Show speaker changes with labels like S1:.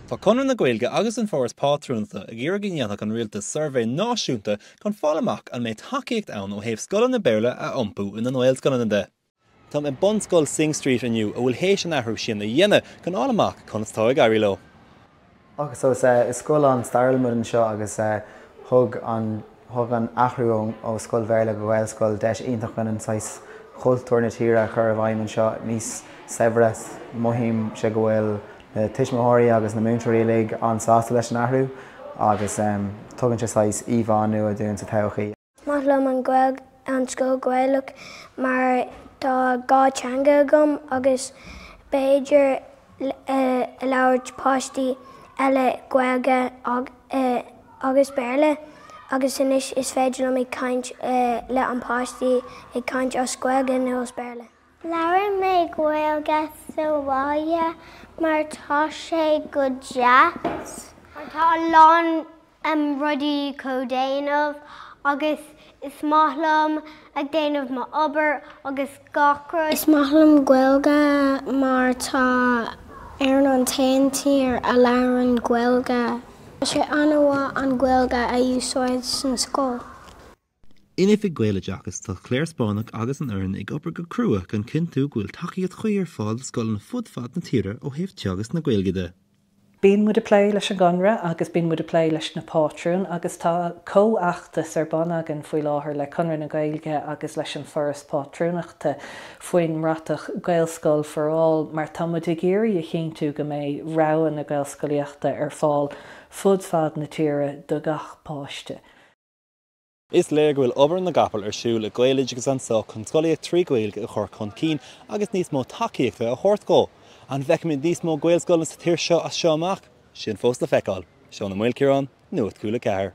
S1: Tá Conradh na Gaeilge agus an fóras pátrúnta a ggéar gníanach an rialta survey náisiúnta chun fáil amach an méid tacaíocht ann ó thaobh scoileann na béarla a iompú in an Gaelscoil de. Tá in Bunscoil Synge Street aniu a bhfuil hééis an athrú sin na dhéine chun fáil amach chun is táig airí leo.
S2: Agus so is scoil an starlmud an seo agus thug an athrú ó scoil bhéarla go Gaelscoil deis ionach gan an sais chultúir na tíre chur a bhaineann seo níos sebhras muhím se go bhfuil tiismóirí agus na múntarí lig an sásta leis an athrú agus tugann se sais íomhánú a dún sa tochaí.
S3: Maithlumm an scoil Gaelach mar tá gá teanga agam agus b'fhéidir a labhairt páistí eile Gaeilge agus béarla agus inis is féidir am ag caint le an páistí ag caint os Gaeilge nó os béarla. Labhraíonn mé Gaeilge sa bhaile mar tá sé go deas. Tá lán rudaí códéanamh agus is maithlumm ag déanamh má obair agus gacra. Is maithlumm Gaeilge mar tá ar an taontír a labhraíonn Gaeilge. sé anmhaith an Gaeilge a úsáid san scóil.
S1: Inifig Gaelaideachas tá Claire Spánach agus an Earn ag obair go crua gan cintú ghfuil tacaíocht chuí ar fáil scoil na fudfad na tíre ó thaobh teagas na Gaeilge de.
S4: Bíonn muid a plé leis an ganra agus bíonn muid a plé leis na pátrún agus tá cóachtas ar banagan faoi láthair le Conradh na Gaeilge agus leis an foras pátrúnachta faoin ratach Gaelscoil foráil mar tá muid ag géirí a chéintú go mé raibh na Gaelscoileachta ar fáil fudfad na tíre do gach páiste.
S1: Is léir go bhfuil obair na gapal ar siúil a Gaeilge agus an soch chun scoileadh trí Gaeilge a chur chun cín agus níos mó tacaíochta a chóirt go. An bheicimid níos mó Gaelscoil sa tír seo as seo amach, sin fós le feiceáil. Seán na Cúla4, Nuacht Cúla4.